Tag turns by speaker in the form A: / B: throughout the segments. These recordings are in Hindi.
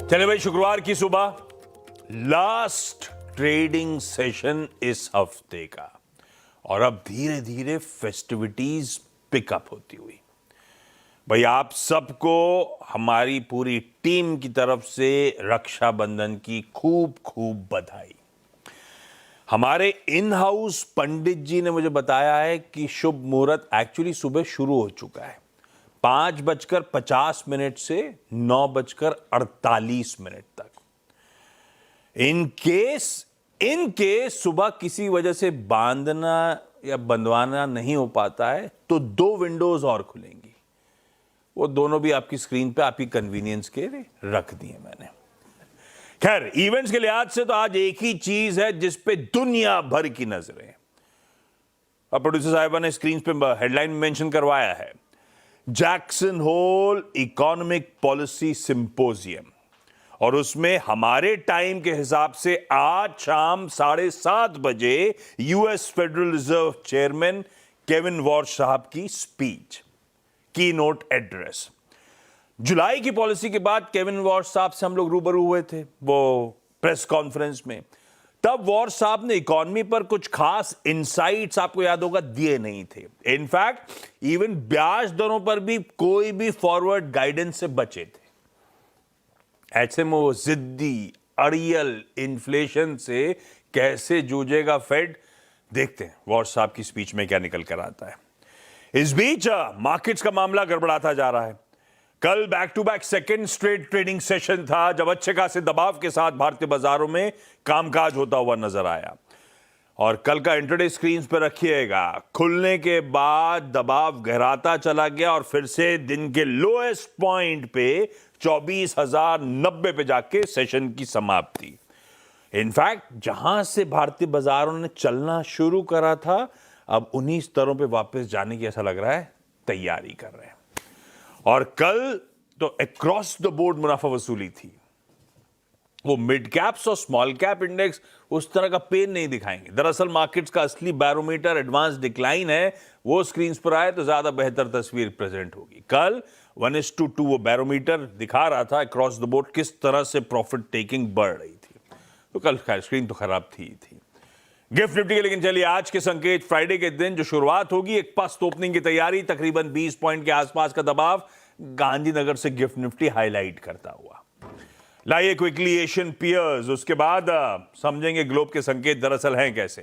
A: चले भाई, शुक्रवार की सुबह लास्ट ट्रेडिंग सेशन इस हफ्ते का, और अब धीरे धीरे फेस्टिविटीज पिकअप होती हुई। भाई आप सबको हमारी पूरी टीम की तरफ से रक्षाबंधन की खूब खूब बधाई। हमारे इन हाउस पंडित जी ने मुझे बताया है कि शुभ मुहूर्त एक्चुअली सुबह शुरू हो चुका है 5:50 से 9:48 तक। इन केस सुबह किसी वजह से बांधना या बंधवाना नहीं हो पाता है तो 2 विंडोज और खुलेंगी। वो दोनों भी आपकी स्क्रीन पे आपकी कन्वीनियंस के लिए रख दी है मैंने। खैर, इवेंट्स के लिहाज से तो आज एक ही चीज है जिस पे दुनिया भर की नजरें। अब प्रोड्यूसर साहिबा ने स्क्रीन पे हेडलाइन मेंशन करवाया है, Jackson Hole economic policy symposium, और उसमें हमारे टाइम के हिसाब से आज शाम 7:30 बजे US federal reserve chairman Kevin Warsh साहब की स्पीच, की नोट एड्रेस। जुलाई की पॉलिसी के बाद केविन वॉर्श साहब से हम लोग रूबरू हुए थे वो प्रेस कॉन्फ्रेंस में। तब वॉर्श साहब ने इकोनॉमी पर कुछ खास इंसाइट्स, आपको याद होगा, दिए नहीं थे। इनफैक्ट इवन ब्याज दरों पर भी कोई भी फॉरवर्ड गाइडेंस से बचे थे। ऐसे में वो जिद्दी अड़ियल इन्फ्लेशन से कैसे जूझेगा फेड, देखते हैं वॉर्श साहब की स्पीच में क्या निकल कर आता है। इस बीच मार्केट्स का मामला गड़बड़ाता जा रहा है। कल back to back second straight trading session था जब अच्छे खासे दबाव के साथ भारतीय बाजारों में कामकाज होता हुआ नजर आया। और कल का इंट्राडे स्क्रीन पर रखिएगा, खुलने के बाद दबाव गहराता चला गया और फिर से दिन के लोएस्ट पॉइंट पे 24,090 पे जाके सेशन की समाप्ति। इनफैक्ट जहां से भारतीय बाजारों ने चलना शुरू करा था, अब उन्हीं स्तरों पे वापस जाने की ऐसा लग रहा है तैयारी कर रहे हैं। और कल तो अक्रॉस द बोर्ड मुनाफा वसूली थी। वो मिड कैप्स और स्मॉल कैप इंडेक्स उस तरह का पेन नहीं दिखाएंगे। दरअसल मार्केट्स का असली बैरोमीटर एडवांस डिक्लाइन है, वो स्क्रीन पर आए तो ज्यादा बेहतर तस्वीर प्रेजेंट होगी। कल 1:2 वो बैरोमीटर दिखा रहा था अक्रॉस द बोर्ड किस तरह से प्रॉफिट टेकिंग बढ़ रही थी। तो कल खैर स्क्रीन तो खराब थी। गिफ्ट निफ्टी के लेकिन चलिए आज के संकेत। फ्राइडे के दिन जो शुरुआत होगी, एक पस्त ओपनिंग की तैयारी, तकरीबन 20 पॉइंट के आसपास का दबाव गांधीनगर से गिफ्ट निफ्टी हाईलाइट करता हुआ। लाइए क्विकली एशियन पियर्स, उसके बाद समझेंगे ग्लोब के संकेत दरअसल हैं कैसे।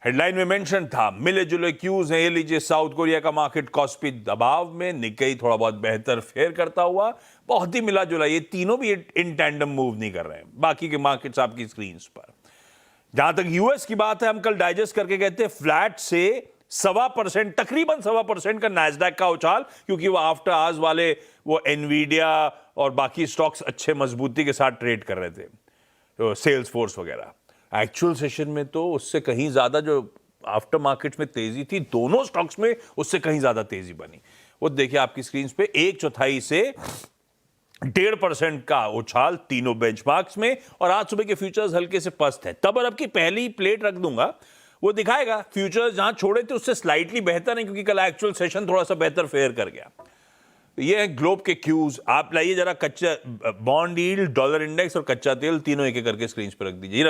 A: हेडलाइन में मेंशन था मिले जुले क्यूज हैं। ये लीजिए, साउथ कोरिया का मार्केट कॉस्पी दबाव में, निक्केई थोड़ा बहुत बेहतर फेयर करता हुआ, बहुत ही मिला जुला। ये तीनों भी इन टैंडम मूव नहीं कर रहे हैं। बाकी के मार्केट्स आपकी स्क्रीन पर। जहां तक यूएस की बात है, हम कल डाइजेस्ट करके कहते हैं फ्लैट से 1.25%, तकरीबन 1.25% का नैस्डैक का उछाल, क्योंकि वो आफ्टर आवर्स वाले वो एनवीडिया और बाकी स्टॉक्स अच्छे मजबूती के साथ ट्रेड कर रहे थे, तो सेल्स फोर्स वगैरह। एक्चुअल सेशन में तो उससे कहीं ज्यादा जो आफ्टर मार्केट्स में तेजी थी, दोनों स्टॉक्स में उससे कहीं ज्यादा तेजी बनी। वो देखिए आपकी स्क्रीन पे 1/4 से 1.5% का उछाल तीनों बेंचमार्क्स में। और आज सुबह के फ्यूचर्स हल्के से पस्त है। तब अब की पहली प्लेट रख दूंगा, वो दिखाएगा फ्यूचर्स जहां छोड़े थे उससे स्लाइटली बेहतर है, क्योंकि कल एक्चुअल सेशन थोड़ा सा बेहतर फेयर कर गया। ये है ग्लोब के क्यूज। आप लाइए जरा कच्चा बॉन्ड यील्ड, डॉलर इंडेक्स और कच्चा तेल, तीनों एक एक करके स्क्रीन पर रख दीजिए।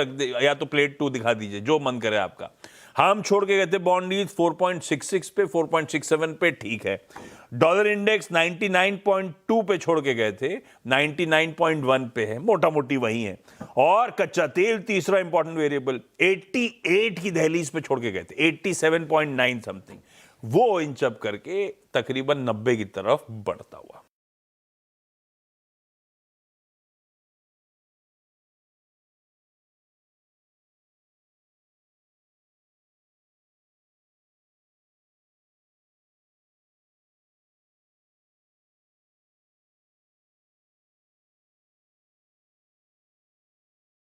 A: या तो प्लेट 2 दिखा दीजिए, जो मन करे आपका। हम छोड़ के गए थे बॉन्ड यील्ड 4.66 पे, 4.67 पे, ठीक है। डॉलर इंडेक्स 99.2 पे छोड़ के गए थे, 99.1 पे है, मोटा मोटी वही है। और कच्चा तेल, तीसरा इंपॉर्टेंट वेरिएबल, 88 की दहलीज पे छोड़ के गए थे, 87.9 समथिंग, वो इंच अप करके तकरीबन 90 की तरफ बढ़ता हुआ।